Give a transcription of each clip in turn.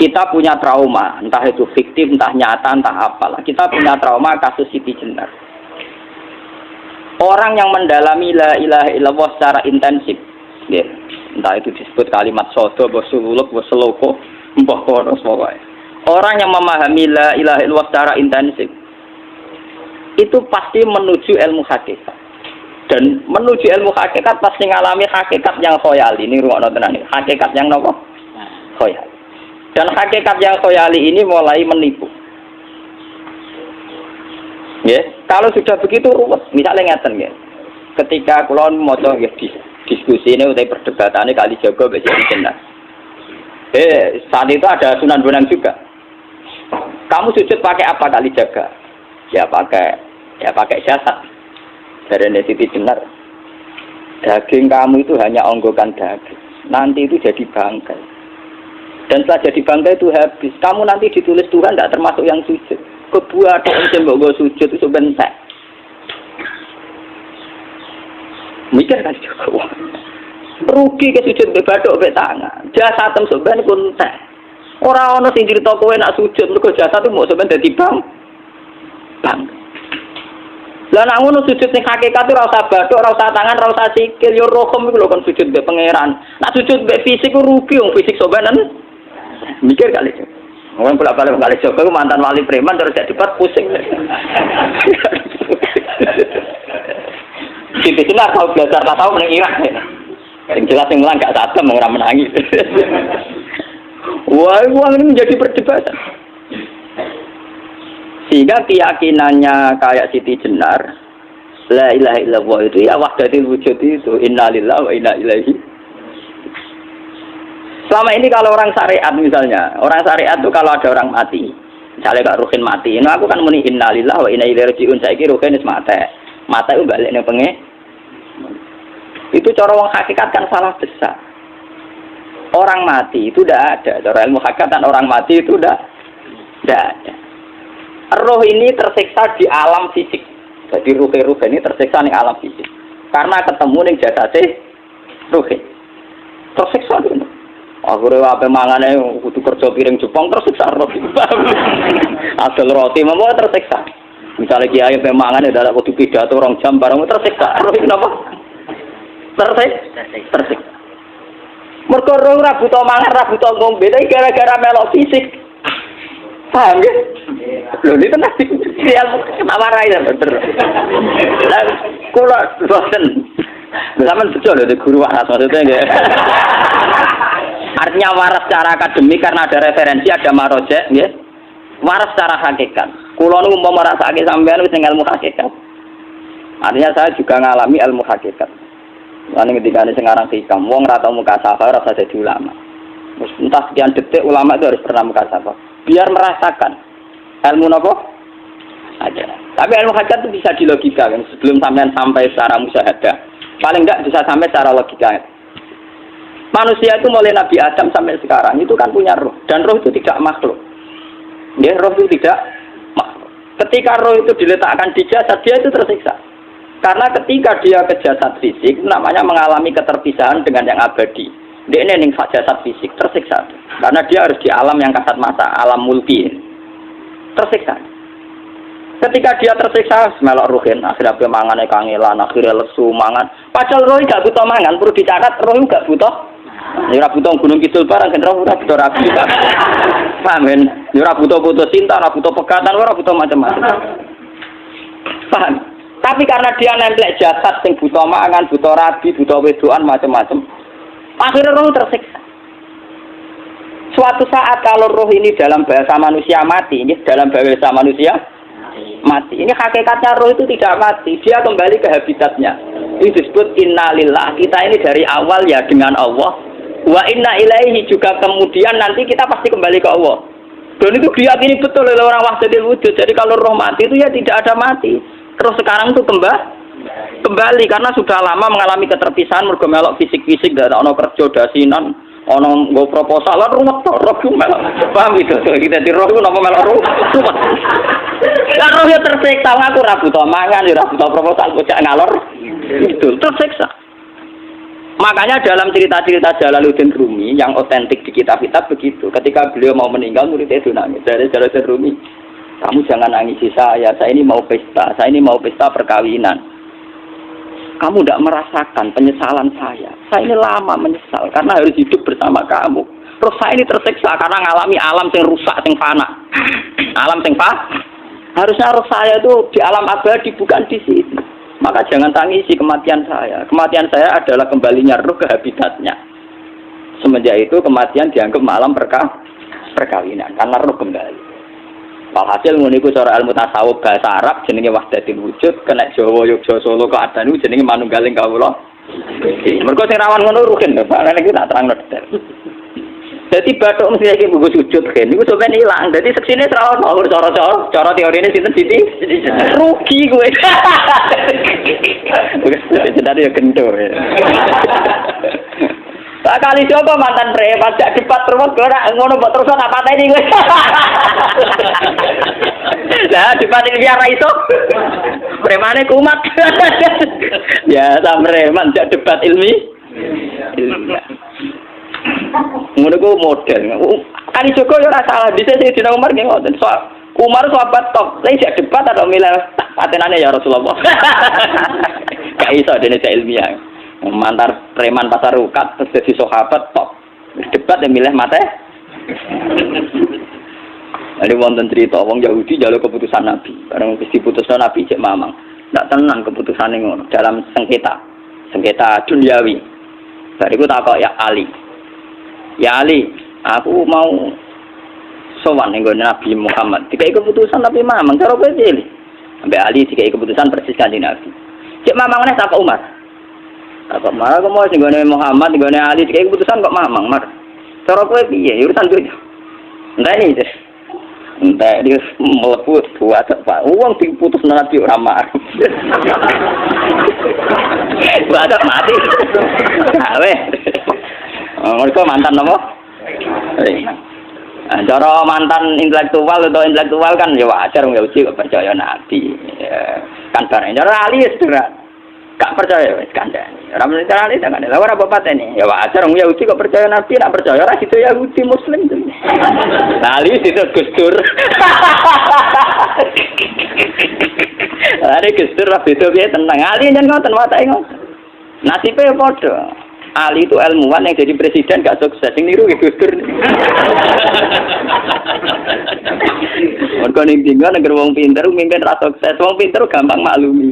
kita punya trauma, entah itu fiktif, entah nyata, entah apalah. Kita punya trauma kasus Siti Jenar. Orang yang mendalami la ilaha illallah secara intensif, ya, entah itu disebut kalimat sodo, bosululuk, boseloko, mbah kono semua. Orang yang memahami la ilaha illallah secara intensif, itu pasti menuju ilmu hakikat. Dan menuju ilmu hakikat pasti ngalami hakikat yang khoyali. Ini ruang tenan ini. Hakikat yang nopo? Khoyali. Dan hakikat yang khoyali ini mulai menipu. Ya, kalau sudah begitu ruwet. Misalnya ngeten ya. Ketika kulon moco ya, diskusi ini udah perdebatan ini kali jago besi benar. Saat itu ada Sunan Bonang juga. Kamu sujud pakai apa kali jaga? Ya pakai jasad. Dari Siti Jenar. Daging kamu itu hanya onggokan daging. Nanti itu jadi bangkai. Dan setelah jadi bangkai itu habis. Kamu nanti ditulis Tuhan tidak termasuk yang sujud. Kebuah atau mbok sujud itu bentek. Mikir kan juga. Rugi ke sujud be bathuk be tangan. Jasad sampeyan pun entek. Ora ana sing crita kowe nak sujud mergo jasad itu mbok sampeyan dadi bang. Lah nak ngono sujud ning hakikat ora usah bathuk, ora usah tangan, ora usah sikil, yo rohom iku lho kon sujud be pangeran. Nak sujud be fisik ku rugi wong fisik sampeyan. Mikir kali. Orang bolak-balik kali Joko mantan wali preman terus jadi debat pusing. Siti Jenar tahu belajar tak tahu menang Irak. Yang jelas yang melang gak satem orang menangis. Wah, uang ini menjadi perdebatan. Sehingga keyakinannya kayak Siti Jenar, la ilaha illallah itu ya wahdatul wujud itu innalillahi wa inna ilaihi. Selama ini kalau orang syariat misalnya, orang syariat itu kalau ada orang mati, misalnya Kak Ruhin mati, nah aku kan muni innalillahi wa inna ilaihi raji'un, saiki Ruhin wis mati. Mati itu balik ning penge. Itu cara wong hakikat kan salah besar. Orang mati itu tidak ada. Cara ilmu hakikat orang mati itu tidak ada. Roh ini tersiksa di alam fisik. Jadi ruh ini tersiksa di alam fisik. Karena ketemu ning jasate ruh. Tersiksa itu. Akhirnya apa mangane kudu kerja piring Jepang tersiksa roh. Asal roti mau tersiksa. Misalnya kiai pemangan ada kudu pidato 2 jam bareng tersiksa. Roh kenapa? Tersiksa. Mergo roh ora buta mangan, ora buta ngombe, tapi gara-gara melok fisik. Paham ya? Lho ini tenan kenapa rai bener. Lah kula boten. Sampeyan betul lho guru waras maksudnya nggih. Artinya waras secara akademik karena ada referensi, ada marojek, ya. Waras secara hakikat. Kulo nu umpama rasake sampean wis ilmu hakikat. Artinya saya juga ngalami ilmu hakikat. Lan ketika sing aran hikam, wong ora tau muka safar ora usah dadi ulama. Wis entah sekian detik ulama itu harus pernah muka safar. Biar merasakan ilmu napa? Ada. Tapi ilmu hakikat itu bisa dilogikakan sebelum sampean sampai secara musyahadah. Paling enggak bisa sampai secara logika. Manusia itu mulai Nabi Adam sampai sekarang itu kan punya roh, dan roh itu tidak makhluk. Ya, roh itu tidak makhluk. Ketika roh itu diletakkan di jasad, dia itu tersiksa. Karena ketika dia ke jasad fisik, namanya mengalami keterpisahan dengan yang abadi. Dia ini ning jasad fisik tersiksa. Karena dia harus di alam yang kasat mata, alam mulki. Tersiksa. Ketika dia tersiksa, melok ruhin, akhirnya dia mangane kangelan, akhirnya lesu mangan. Padahal roh gak butuh mangan, perlu dicatat roh gak butuh. Ora butuh gunung kidul barang kan ora butuh rapi. Paham kan? Ora butuh putus cinta, ora butuh pegatan, ora butuh macam-macam. Paham? Tapi karena dia nemplek jasad sing butuh mangan, butuh rabi, butuh wedoan macam-macam. Akhirnya roh tersiksa. Suatu saat kalau roh ini dalam bahasa manusia mati, ini dalam bahasa manusia mati. Ini hakikatnya roh itu tidak mati, dia kembali ke habitatnya. Ini disebut innalillah. Kita ini dari awal ya dengan Allah. Wa inna ilaihi juga kemudian nanti kita pasti kembali ke Allah. Dan itu diyakini betul oleh orang wahdatul wujud. Jadi kalau roh mati itu ya tidak ada mati. Terus sekarang itu kembali karena sudah lama mengalami keterpisahan mergo melok fisik-fisik dan ono kerja dasinan, ono nggo proposal lan ruwet to roh ku melok. Paham itu? Kita di roh ku napa melok ruwet. Lah roh ya tersiksa aku ora butuh mangan, ora butuh proposal bocah ngalor. Itu tersiksa. Makanya dalam cerita-cerita Jalaluddin Rumi yang otentik di kitab-kitab begitu. Ketika beliau mau meninggal, muridnya itu nangis. Dari Jalaluddin Rumi, kamu jangan nangisi saya ini mau pesta, saya ini mau pesta perkawinan. Kamu tidak merasakan penyesalan saya ini lama menyesal karena harus hidup bersama kamu. Terus saya ini tersiksa karena ngalami alam yang rusak, yang fana. Alam yang fana. Harusnya roh saya itu di alam abadi, bukan di sini. Maka jangan tangisi kematian saya. Kematian saya adalah kembalinya roh ke habitatnya. Semenjak itu kematian dianggap malam perkawinan karena roh kembali. Walhasil nguniku cara ilmu tasawuf bahasa Arab jenenge wahdatul wujud, kena Jawa Yogyakarta Solo keadaan itu jenenge manunggaling kawula. Mergo sing rawan ngono rugen lho, Pak. Nek iki tak terangno detail. Jadi batuk mesti lagi buku sujud kan, itu sebenarnya hilang. Jadi seksine terawat mau cara teori ini sinten Siti rugi gue. Jadi ya kendo. Tak kali coba mantan preman jak debat terus gue nak ngono buat terusan apa tadi gue. Lah debat ini biar itu premane kumat. Ya sam preman jak debat ilmi. Ngono ku model. Kali Joko yo ora salah, dise sing dina Umar nggih ngoten. Umar sahabat top, lha jak debat atau milih patenane ya Rasulullah. Gak iso dene ilmiah. Mantar preman pasar ukat terus dadi sahabat top. Debat ya milih mate. Ada wonten cerita wong Yahudi njaluk keputusan Nabi. Bareng wis diputusno Nabi cek mamang. Ndak tenang keputusane ngono dalam sengketa duniawi. Bariku takok ya Ali. Ya Ali, aku mau sowan ning Nabi Muhammad. Dikai keputusan tapi mamang cara kowe pilih. Sampai Ali dikai keputusan persis kanjeng Nabi. Cek mamang meneh takok Umar. Takok Umar aku mau sing Muhammad, ning Ali dikai keputusan kok mamang, Mar. Cara kowe piye? Urusan dunya. Enteni deh. Entah dia meleput buat apa? Uang diputus Nabi ora marah. Buat mati. Awe. Mereka mantan apa? Cara mantan intelektual kan ya wajar nggak uji kok percaya Nabi. Kan bareng cara Ali sudah gak percaya wis kandhani. Ora mesti cara Ali jangan lha ora bapak ini. Ya wajar wong Yahudi kok percaya Nabi, nak percaya ora itu Yahudi Muslim. Ali itu Gus Dur. Ada Gus Dur beda piye tenang. Ali nyen ngoten watake ngoten. Nasibe padha. Ali itu ilmuwan yang jadi presiden gak sukses, yang niru Gus Dur. Mergo ning tinggal negara wong pinter mimpin ra sukses, wong pinter gampang maklumi.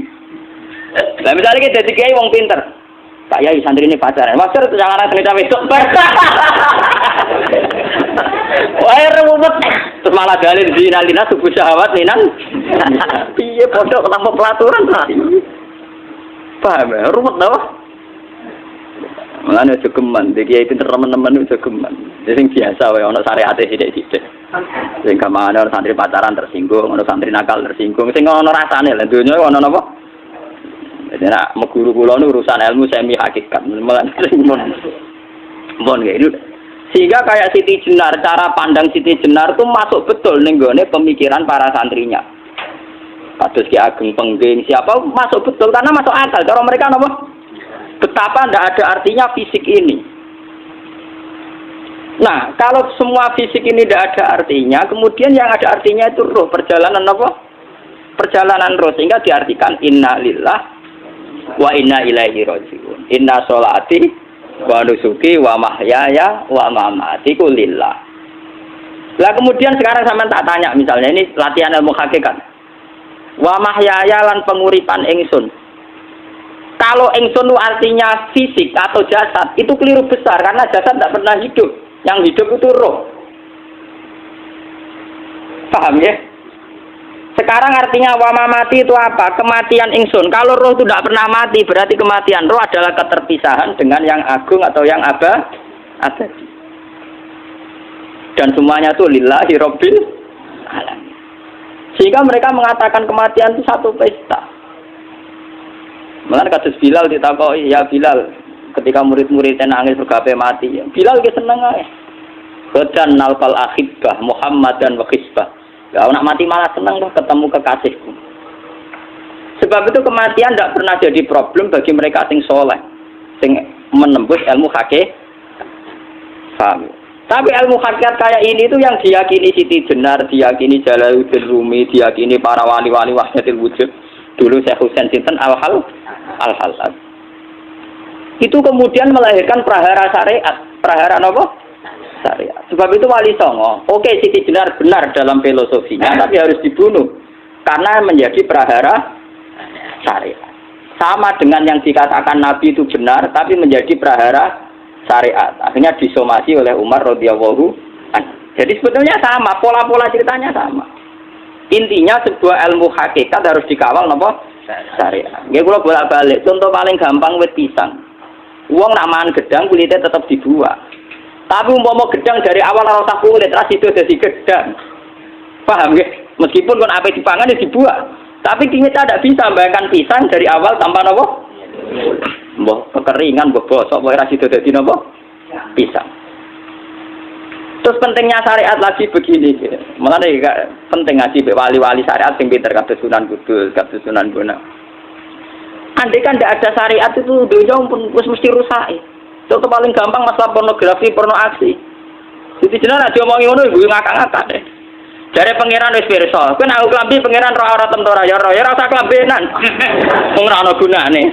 Lah misalnya kita jadi kiai wong pinter, Pak Yai santri ini pacaran, maksud itu jangan langsung cawe itu. Wah ruwet, terus malah dalil zinalina subuh syahwat minan. Piye pondok tanpa pelaturan tadi. Paham ya, ruwet tau. Mulane aja geman, iki kiai pinter teman-teman aja geman. Sing biasa wae ana syariate sithik-sithik. Sing kamane ana santri pacaran tersinggung, ana santri nakal tersinggung, sing ana rasane lha donya ana napa? Jadi nak meguru kula nu urusan ilmu semi hakikat. Mulane mon gitu. Sehingga kayak Siti Jenar, cara pandang Siti Jenar itu masuk betul ning gone pemikiran para santrinya. Kados Ki Ageng Pengging, siapa masuk betul karena masuk akal. Cara mereka napa? Betapa tidak ada artinya fisik ini. Nah, kalau semua fisik ini tidak ada artinya, kemudian yang ada artinya itu roh, perjalanan apa? Perjalanan roh, sehingga diartikan inna lillah wa inna ilaihi raji'un. Inna sholati wa nusuki wa mahyaya wa mamati ku lillah. Lah kemudian sekarang sampean tak tanya misalnya, ini latihan ilmu hakikat. Wa mahyaya lan penguripan ingsun. Kalau ingsun itu artinya fisik atau jasad, itu keliru besar karena jasad tidak pernah hidup. Yang hidup itu roh. Paham ya? Sekarang artinya wama mati itu apa? Kematian ingsun. Kalau roh itu tidak pernah mati, berarti kematian roh adalah keterpisahan dengan yang agung atau yang abadi. Dan semuanya itu lillahi rabbil alamin. Sehingga mereka mengatakan kematian itu satu pesta. Malah kasus Bilal ditakoki, ya Bilal, ketika murid-muridnya nangis bergape mati, ya Bilal ge seneng ae. Godan nalqal akhibah Muhammad dan wakisbah. Ya nak mati malah seneng loh ketemu kekasihku. Sebab itu kematian tidak pernah jadi problem bagi mereka sing soleh, sing menembus ilmu hakikat. Paham? Tapi ilmu hakikat kayak ini itu yang diyakini Siti Jenar, diyakini Jalaluddin Rumi, diyakini para wali-wali wahdatul wujud. Dulu Syekh Husain Sinten Al-Halal. Itu kemudian melahirkan prahara syariat. Prahara apa? Syariat. Sebab itu Wali Songo, oke Siti Jenar benar dalam filosofinya, tapi harus dibunuh karena menjadi prahara syariat. Sama dengan yang dikatakan Nabi itu benar, tapi menjadi prahara syariat. Akhirnya disomasi oleh Umar radhiyallahu anhu. Jadi sebetulnya sama, pola-pola ceritanya sama. Intinya sebuah ilmu hakikat harus dikawal napa? Syariat. Nggih kula bolak-balik. Contoh paling gampang wit pisang. Wong nak mangan gedang kulitnya tetap dibuat. Tapi umpama gedang dari awal ora usah kulit, ra sido dadi gedang. Paham nggih? Meskipun kon ape dipangan ya dibuat. Tapi kita tidak bisa bayangkan pisang dari awal tanpa napa? Mbah kekeringan, mbah bosok, mbah ra sido dadi napa? Pisang. Terus pentingnya syariat lagi begini, malah penting ngaji wali-wali syariat yang pinter kados Sunan Kudus, kados Sunan Bonang. Andai kan tidak ada syariat itu dunia pun mesti rusak. Contoh paling gampang masalah pornografi, porno aksi. Jadi jenar aja omongi ngono ibu ngakak-ngakak deh. Dari pangeran wis pirsa, kowe nek klambi pangeran ora ora tentora ya ora usah klambenan. Wong ora ana gunane.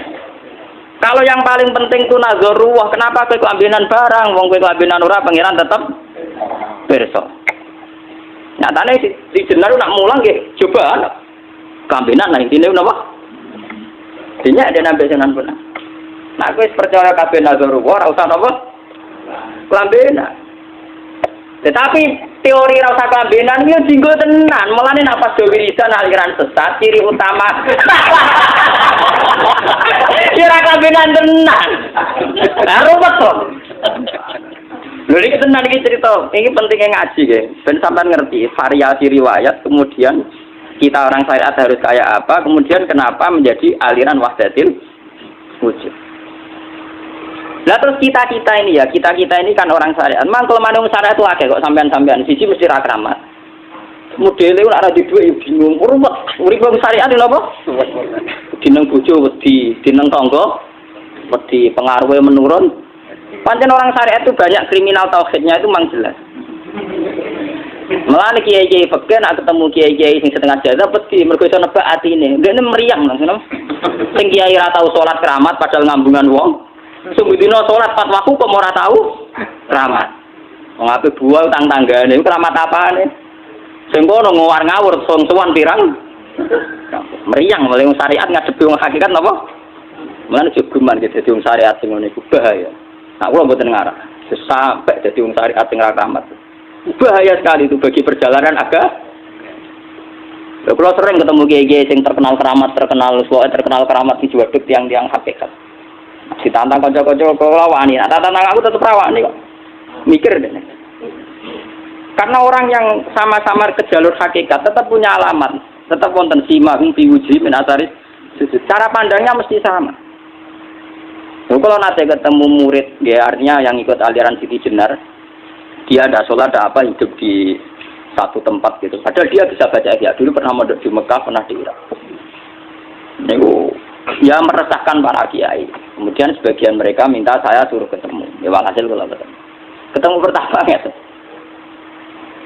Kalau yang paling penting ku nazarullah, kenapa kowe klambenan barang? Wong kowe klambenan ora pangeran tetep pirsa. Nyatane di jenar nak mulang nggih coba klambenan lah intine napa? Dinya ada nabi Sunan Bonang. Nah kowe percaya kabeh nazarullah ora usah napa? Klambenan. Tetapi teori ra usah klambenan iki dinggo tenan. Mulane nek pas wiridan aliran sesat ciri utama. Kira klambenan tenan. Lah ruwet kok. Lha iki tenan iki cerita. Iki pentingnya ngaji nggih. Ben sampean ngerti variasi riwayat kemudian kita orang syariat harus kayak apa, kemudian kenapa menjadi aliran wahdatil wujud. Lah terus kita ini ya, kita ini kan orang syariat. Mang kelemahan syariat itu akeh kok sampean-sampean siji mesti ra kramat. Modele ora di duwe bingung, ruwet. Urip wong syariat lho apa? Dineng bojo wedi, dineng tangga wedi, pengaruhe menurun. Pancen orang syariat itu banyak kriminal tauhidnya itu mang jelas. Malah kiai-kiai fakir nak ketemu kiai-kiai sing setengah jaga wedi mergo iso nebak atine. Ndekne meriang ngono. Sing kiai ra tau salat keramat padahal ngambungan wong. Sumbu dina salat pat waktu kok ora tau keramat. Wong ape buah utang tanggane iku keramat apane? Sing kono ngawur-ngawur sowan pirang. Meriang oleh syariat ngadepi wong hakikat napa? Mulane jogeman dadi wong syariat sing ngene iku bahaya. Nah kula mboten ngarah. Sampai dadi wong syariat sing ra keramat. Bahaya sekali itu bagi perjalanan agama. Kalau sering ketemu kiai-kiai yang terkenal keramat di juaduk tiang-tiang hakikat. Ditantang kocok-kocok kalau wani, nah tantang aku tetap rawani kok. Mikir deh. Karena orang yang sama-sama ke jalur hakikat tetap punya alamat, tetap wonten sima biwuji min asaris sujud. Cara pandangnya mesti sama. Kalau nanti ketemu murid, ya artinya yang ikut aliran Siti Jenar, dia ada sholat, ada apa, hidup di satu tempat gitu. Padahal dia bisa baca ihya. Dulu pernah mondok di Mekah, pernah di Irak. Itu ya meresahkan para kiai. Kemudian sebagian mereka minta saya suruh ketemu. Ya walhasil kalau ketemu pertama gitu.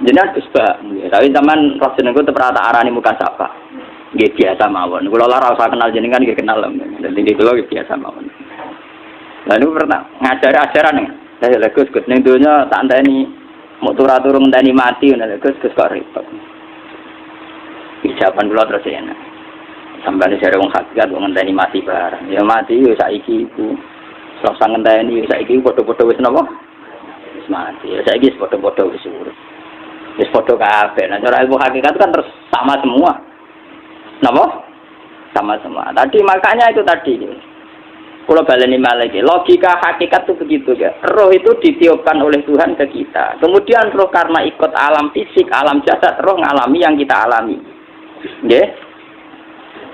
Jadi harus tapi zaman roh jenengku terperata arani muka sapa. Nggih biasa mawon. Kula ora usah kenal jenengan nggih kenal. Dadi kula biasa mawon. Lalu pernah ngajari ajaran nih. Saya Gus ning donya tak enteni mau turu ngenteni mati ngono Gus kok repot. Ijaban kula terus enak. Sampai jare wong hakikat wong ngenteni mati bareng. Ya mati yo saiki iku. Sak ngenteni saiki padha-padha wis napa? Wis mati. Ya saiki wis padha-padha wis urip. Wis padha kabeh. Nah cara ilmu hakikat kan terus sama semua. Napa? Sama semua. Tadi makanya itu tadi. Kalau baleni malagi, logika hakikat itu begitu ya. Roh itu ditiupkan oleh Tuhan ke kita. Kemudian roh karena ikut alam fisik, alam jasad, roh ngalami yang kita alami. Okay?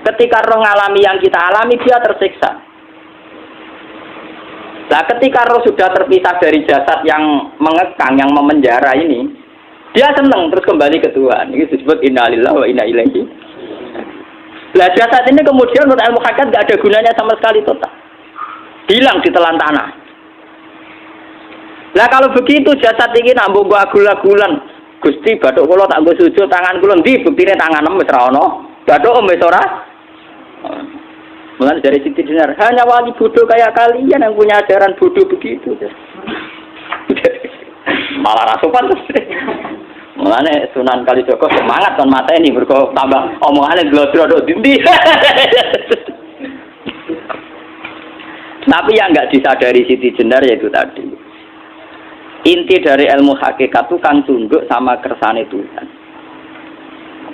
Ketika roh ngalami yang kita alami, dia tersiksa. Nah, ketika roh sudah terpisah dari jasad yang mengekang, yang memenjara ini, dia senang terus kembali ke Tuhan. Ini disebut inna lillahi wa inna ilaihi. Nah, jasad ini kemudian menurut ilmu hakikat nggak ada gunanya sama sekali total. Hilang di telan tanah. Lah kalau begitu jasad iki nak mbok agul-agulan. Gusti bathuk kula tak nggo sujud tangan kula ndi buktine tanganem wis ra ono. Bathuk wis ora. Mulane dari Siti Jenar, hanya wali bodoh kayak kalian yang punya ajaran bodoh begitu. Malah rasupan terus. Mulane Sunan Kalijaga semangat kon mateni mergo tambah omongane glodro nduk ndi. Tapi yang enggak disadari Siti Jenar yaitu tadi. Inti dari ilmu hakikat itu kan tunduk sama kersane Tuhan.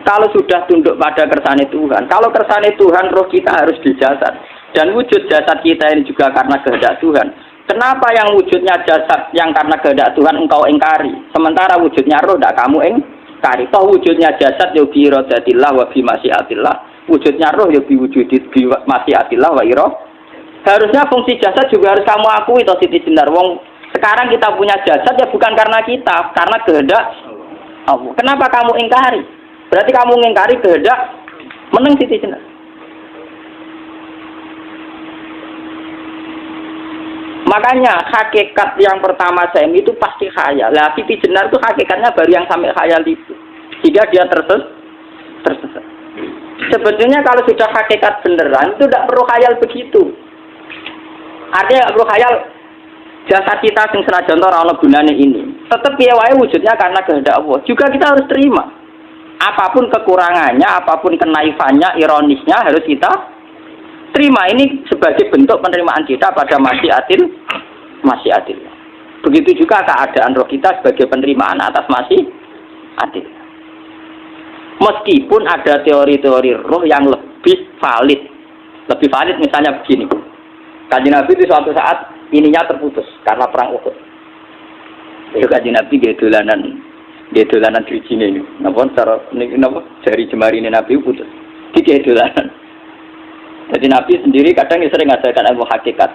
Kalau sudah tunduk pada kersane Tuhan, kalau kersane Tuhan roh kita harus di jasad. Dan wujud jasad kita ini juga karena kehendak Tuhan. Kenapa yang wujudnya jasad yang karena kehendak Tuhan engkau ingkari? Sementara wujudnya roh tidak kamu ingkari. Toh wujudnya jasad ya bi iradatillah wa bi masyiatillah. Wujudnya roh ya bi wujudit bi masyiatillah wa ira. Harusnya fungsi jasad juga harus kamu akui toh Siti Jenar. Wong sekarang kita punya jasad ya bukan karena kita, karena kehendak Allah. Kenapa kamu ingkari? Berarti kamu ingkari kehendak meneng Siti Jenar. Makanya hakikat yang pertama saya itu pasti khayal. Lah Siti Jenar itu hakikatnya baru yang sampai khayal itu. Sehingga dia tersesat. Sebetulnya kalau sudah hakikat beneran itu tidak perlu khayal begitu. Artinya tidak perlu khayal. Jasad kita sing senajan ora ana gunane ini. Tetap piye wae wujudnya karena kehendak Allah. Juga kita harus terima. Apapun kekurangannya, apapun kenaifannya, ironisnya harus kita terima. Ini sebagai bentuk penerimaan kita pada masyiatil. Begitu juga keadaan roh kita sebagai penerimaan atas masyiatil. Meskipun ada teori-teori roh yang lebih valid. Lebih valid misalnya begini. Kanjeng Nabi itu suatu saat ininya terputus karena perang Uhud. Itu Kanjeng Nabi dia dolanan drijine ini. Napa cara niki napa jari jemari ini Nabi putus. Iki dolanan. Jadi Nabi sendiri kadang sering ngajarkan ilmu hakikat.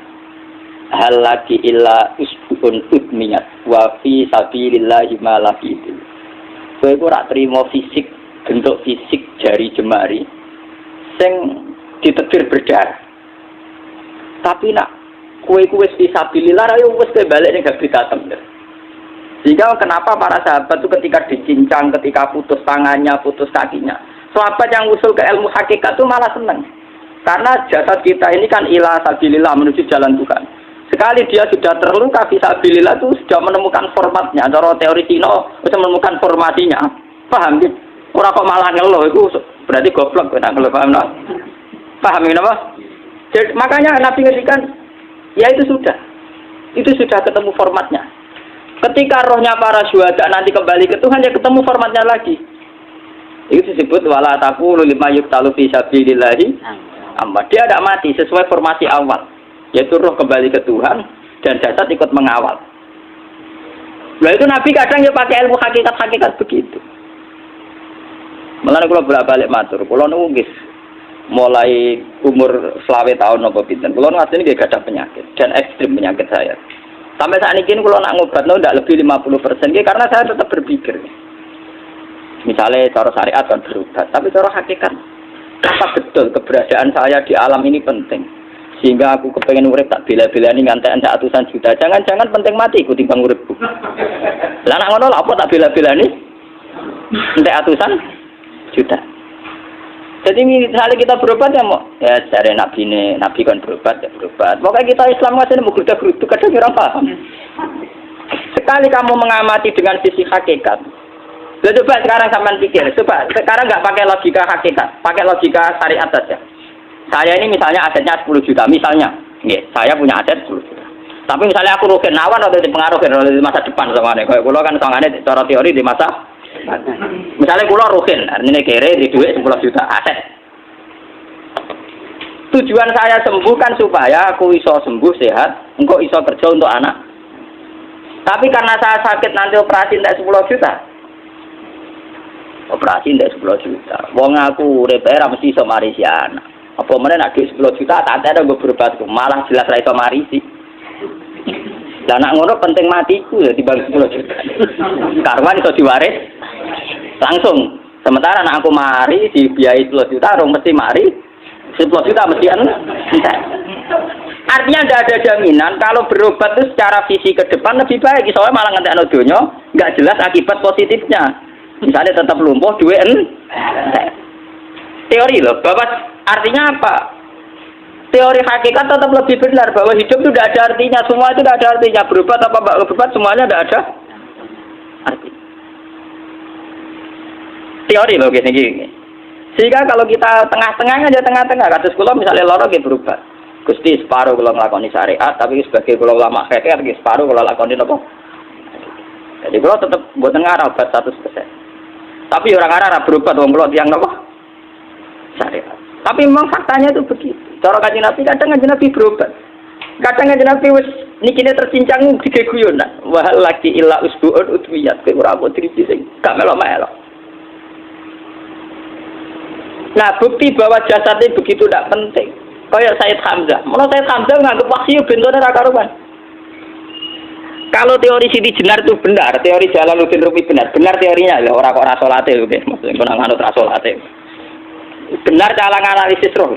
Hal lagi illa usbun udmiyat wa fi sabilillahi ma lafitu. Kowe ora trimo fisik, bentuk fisik jari jemari sing ditetir berdarah. Tapi nak kue fisabilillah ayo wis balik ning habitat. Sehingga kenapa para sahabat itu ketika dicincang, ketika putus tangannya, putus kakinya, sahabat yang usul ke ilmu hakikat itu malah senang. Karena jasad kita ini kan ila sabilillah menuju jalan Tuhan. Sekali dia sudah terluka fisabilillah itu sudah menemukan formatnya. Cara teori Cina sudah menemukan formasinya. Paham gitu? Orang kok malah ngeluh itu berarti goblok nak ngeluh, paham tak? Paham ini apa? Jadi, makanya Nabi ngertikan, ya itu sudah ketemu formatnya. Ketika rohnya para syuhada nanti kembali ke Tuhan, ya ketemu formatnya lagi. Itu disebut wala taqulu lima yuqtalu fi sabilillahi amma. Dia tidak mati sesuai formasi awal, yaitu roh kembali ke Tuhan dan jasad ikut mengawal. Nah itu Nabi kadang ya pakai ilmu hakikat begitu. Malah kalau bolak-balik matur, kalau nunggu mulai umur 20 tahun nopo pinten. Kulo asline nggih gadah penyakit dan ekstrim penyakit saya. Sampai saat ini kulo nak ngobatno ndak lebih 50% nggih karena saya tetap berpikir. Misalnya cara syariat kan berobat, tapi cara hakikat apa betul keberadaan saya di alam ini penting. Sehingga aku kepengen urip tak bela-belani ngantek atusan juta. Jangan-jangan penting mati iku timbang uripku. Lah nak ngono lha apa tak bela-belani? Entek atusan juta. Jadi misalnya kita berobat ya mau ya cari nabi kan berobat ya berobat. Pokoknya kita Islam masih mau geruduk kadang orang paham. Sekali kamu mengamati dengan sisi hakikat, coba sekarang sampean pikir, coba sekarang nggak pakai logika hakikat, pakai logika syariat saja. Saya ini misalnya asetnya 10 juta, misalnya, saya punya aset 10 juta. Tapi misalnya aku rugen nawan atau dipengaruhi di masa depan sama nih, kalau kan soalnya cara teori di masa misalnya kulo rugen, artinya kere di duit 10 juta aset. Tujuan saya sembuh kan supaya aku iso sembuh sehat, engkau iso kerja untuk anak. Tapi karena saya sakit nanti operasi tidak 10 juta. Operasi tidak 10 juta. Wong aku repair mesti iso marisi anak. Apa mana nak duit 10 juta tak ada gue berobat malah jelas ra iso marisi. Lah nak ngono penting matiku ya dibagi 10 juta. Karwan iso diwaris langsung. Sementara anak aku mari dibiayai 10 juta, rong mesti mari 10 juta mesti anu. Artinya tidak ada jaminan kalau berobat itu secara visi ke depan lebih baik. Soalnya malah ngentekno donya nggak jelas akibat positifnya. Misalnya tetap lumpuh duwe teori loh. Bahwa artinya apa? Teori hakikat tetap lebih benar bahwa hidup itu tidak ada artinya. Semua itu tidak ada artinya. Berobat apa enggak berobat semuanya tidak ada arti. Teori loh gini. Sehingga kalau kita tengah-tengah aja tengah-tengah kados kula misalnya loro nggih berobat. Gusti separuh kula nglakoni syariat tapi sebagai kula ulama fikih nggih separuh kula lakoni napa? Jadi kula tetep mboten ngarah obat 100%. Tapi orang ngarah berobat wong kula tiyang napa? Syariat. Tapi memang faktanya itu begitu. Cara Kanjeng Nabi kadang Kanjeng Nabi berobat. Kadang Kanjeng Nabi wis nikine tercincang gede guyonan. Wa laki illa usbu'un utmiyat kowe ora mau driji sing gak melok-melok. Nah, bukti bahwa jasadnya begitu tidak penting. Kayak Sayyid Hamzah. Mulai Sayyid Hamzah menganggap wahyu bentone ra karuan. Kalau teori Siti Jenar itu benar, teori Jalaluddin Rumi benar teorinya lho, ora kok ra salate lho, maksudnya kok nang ra salate. Benar cara analisis roh.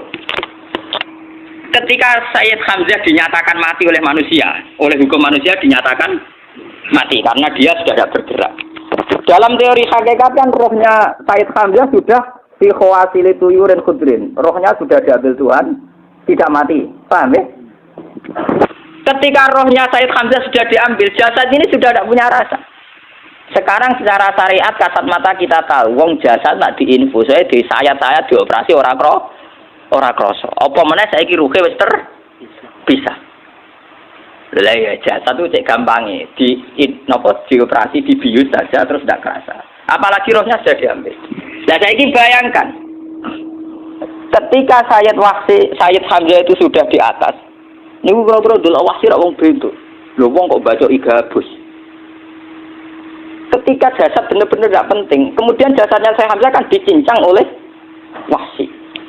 Ketika Sayyid Hamzah dinyatakan mati oleh manusia, oleh hukum manusia dinyatakan mati karena dia sudah tidak bergerak. Dalam teori hakikat kan rohnya Sayyid Hamzah sudah fi khawasili tuyurin khudrin. Rohnya sudah diambil Tuhan, tidak mati. Paham ya? Ketika rohnya Sayyid Hamzah sudah diambil, jasad ini sudah tidak punya rasa. Sekarang secara syariat kasat mata kita tahu, wong jasad nak diinfus, di sayat-sayat dioperasi ora kroso. Apa meneh saiki ruhe wis bisa. Lah ya jasad itu cek gampange, dioperasi dibius saja terus tidak kerasa. Apalagi rohnya sudah diambil. Nah saiki bayangkan, ketika Sayyid Hamzah itu sudah di atas, niku kira-kira delok wahsi ra wong bentuk. Lho wong kok baca igabus. Ketika jasad benar-benar tidak penting, kemudian jasadnya Sayyid Hamzah kan dicincang oleh wahsi.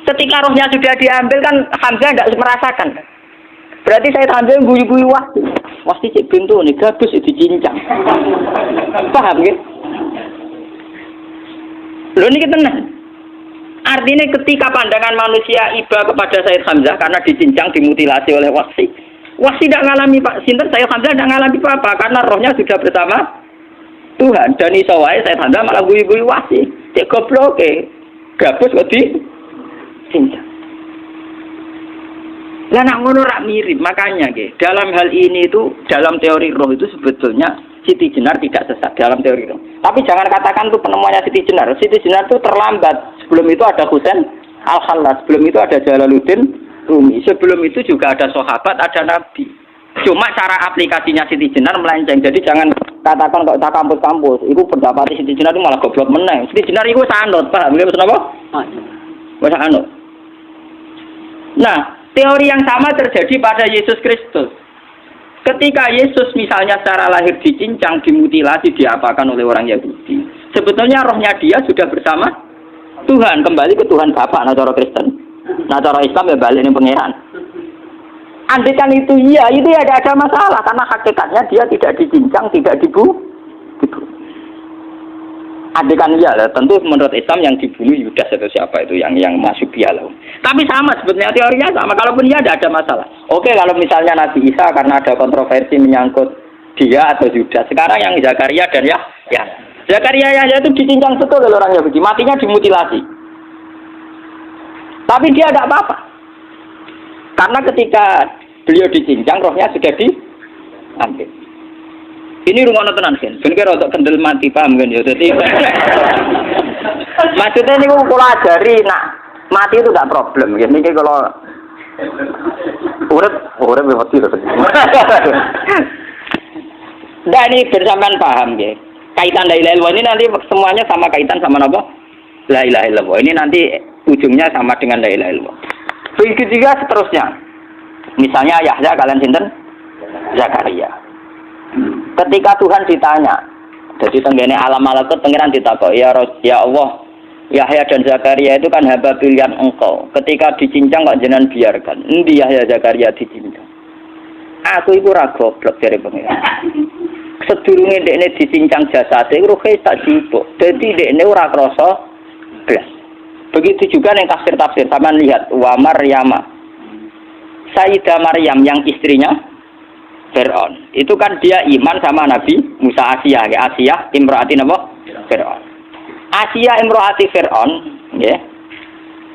Ketika rohnya sudah diambil kan Hamzah tidak merasakan. Berarti Sayyid Hamzah guyu-guyu wahsi. Wahsi cek bentuk nih gabus itu dicincang. Paham ya? Loh ini tenang. Artinya ketika pandangan manusia iba kepada Sayyid Hamzah karena dicincang, dimutilasi oleh wahsi. Wahsi tidak mengalami Pak Sinten, Sayyid Hamzah tidak mengalami apa-apa karena rohnya sudah bersama Tuhan. Dan iso wae Sayyid Hamzah malah guyu-guyu wahsi. Cek goblok gabus kok dicincang. Lah nak ngono rak mirip, makanya dalam hal ini itu dalam teori roh itu sebetulnya Siti Jenar tidak sesat dalam teori roh. Tapi jangan katakan itu penemuannya Siti Jenar. Siti Jenar itu terlambat. Sebelum itu ada Husain Al-Khallas, sebelum itu ada Jalaluddin Rumi, sebelum itu juga ada sahabat, ada nabi. Cuma cara aplikasinya Siti Jenar melenceng. Jadi jangan katakan kok tak kampus-kampus, itu pendapat Siti Jenar itu malah goblok meneng. Siti Jenar itu sanut, paham nggih maksud apa? Wis anut. Nah, teori yang sama terjadi pada Yesus Kristus. Ketika Yesus misalnya secara lahir dicincang, dimutilasi, diapakan oleh orang Yahudi. Sebetulnya rohnya dia sudah bersama Tuhan, kembali ke Tuhan Bapa, nah cara Kristen. Nah cara Islam ya balik ini pangeran. Andaikan itu iya, itu ya ada masalah karena hakikatnya dia tidak dicincang, tidak dibunuh. Andaikan iya, tentu menurut Islam yang dibunuh Yudas atau siapa itu yang masuk piala. Tapi sama sebetulnya teorinya sama. Kalaupun iya ada masalah. Oke, kalau misalnya Nabi Isa karena ada kontroversi menyangkut dia atau Yudas. Sekarang yang Zakaria dan ya Zakaria Yahya itu dicincang betul oleh orang Yahudi, matinya dimutilasi. Tapi dia tidak apa-apa. Karena ketika beliau dicincang, rohnya sudah diambil. Ini rumah tenan kan, bener untuk kendel mati paham kan ya. Jadi maksudnya ini kalau ajari, nak mati itu tidak problem. Ini kalau urip mati loh. Nah ini bersamaan paham ya. Kaitan la ilaha illallah ini nanti semuanya sama kaitan sama apa? La ilaha illallah. Ini nanti ujungnya sama dengan la ilaha illallah. Begitu juga seterusnya. Misalnya Yahya kalian sinten? Zakaria. Ketika Tuhan ditanya, jadi tenggene alam malakut pengiran ditakok, ya Allah, Yahya dan Zakaria itu kan hamba pilihan engkau. Ketika dicincang kok jenengan biarkan. Endi Yahya Zakaria dicincang? Aku itu ora goblok dari pengiran. Sedurunge dekne dicincang jasate ruhe tak sibuk. Dadi dekne ora krasa blas. Begitu juga yang tafsir-tafsir, sama lihat wa Maryama. Sayyidah Maryam yang istrinya Fir'aun. Itu kan dia iman sama Nabi Musa. Asiyah, ya Asiyah imro'ati napa? Fir'aun. Asiyah imro'ati Fir'aun, ya.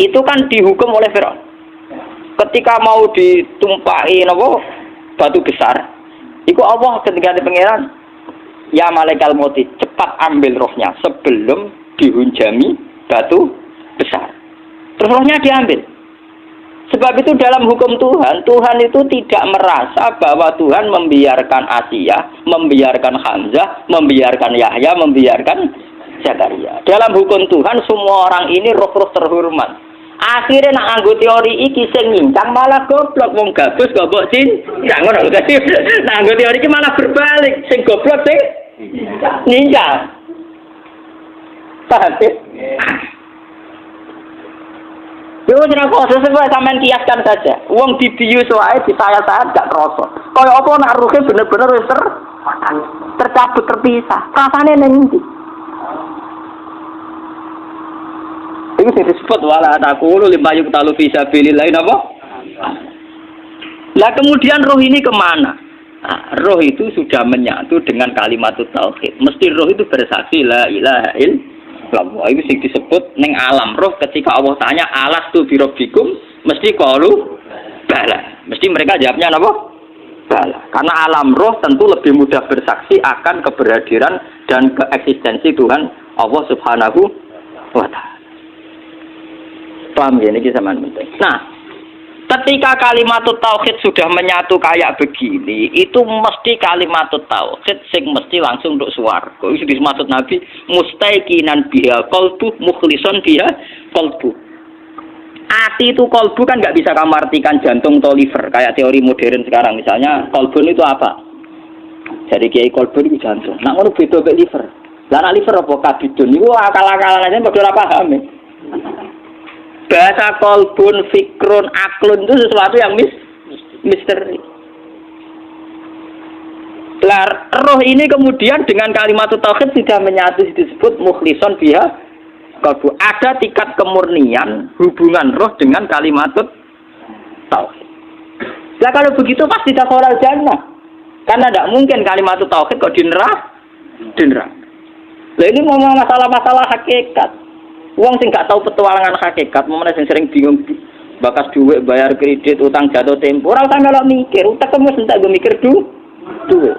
Itu kan dihukum oleh Fir'aun. Ketika mau ditumpahi napa? Batu besar. Iku Allah ketika di pangeran, ya malaikat maut, cepat ambil rohnya sebelum dihunjami batu besar. Terus rohnya diambil. Sebab itu dalam hukum Tuhan, Tuhan itu tidak merasa bahwa Tuhan membiarkan Asiyah, membiarkan Hamzah, membiarkan Yahya, membiarkan Zakaria. Dalam hukum Tuhan, semua orang ini roh-roh terhormat. Akhirnya nak nganggo teori iki sing nyincang malah goblok, wong gabus goblok cincang ngono dadi. Nak nganggo teori iki malah berbalik, sing goblok sing nyincang. Paham? Yo ora kok sesuai sampean kiaskan saja. Wong dibius wae disayat-sayat gak kroso. Kaya apa nak ruhe bener-bener wis tercabut terpisah. Rasane ning ndi? Iki sing disebut wala taqulu lima yuqtalu fi sabilillah napa? Lah kemudian roh ini kemana? Nah, roh itu sudah menyatu dengan kalimat tauhid. Mesti roh itu bersaksi la ilaha illallah. Itu sing disebut ning alam roh ketika Allah tanya alastu bi rabbikum mesti qalu bala. Mesti mereka jawabnya apa? Bala. Karena alam roh tentu lebih mudah bersaksi akan keberhadiran dan keeksistensi Tuhan Allah Subhanahu wa taala. Paham ya, ini sama penting. Nah, ketika kalimat tauhid sudah menyatu kayak begini, itu mesti kalimat tauhid sing mesti langsung untuk swarga. Itu dimaksud Nabi mustaiqinan biha qalbu mukhlishon biha qalbu. Hati itu qalbu kan nggak bisa kamu artikan jantung atau liver kayak teori modern sekarang. Misalnya qalbun itu apa? Jadi kiai qalbun itu jantung. Nah, ngono beda mek liver. Lah liver apa kabidun? Iku akal-akalan aja padha ora paham. Bahasa kolbun, fikrun, aklun itu sesuatu yang misteri. Roh ini kemudian dengan kalimat tauhid sudah menyatu disebut mukhlishon biha qalbu. Ada tingkat kemurnian hubungan roh dengan kalimat tauhid. Nah kalau begitu pasti dakhalal jannah. Karena tidak mungkin kalimat tauhid kok di neraka. Lah ini ngomong masalah-masalah hakikat. Wong sing gak tahu petualangan hakikat, momennya sing sering bingung bakas duit, bayar kredit, utang jatuh tempo. Ora usah melok mikir, utek kamu sentak gue mikir duit.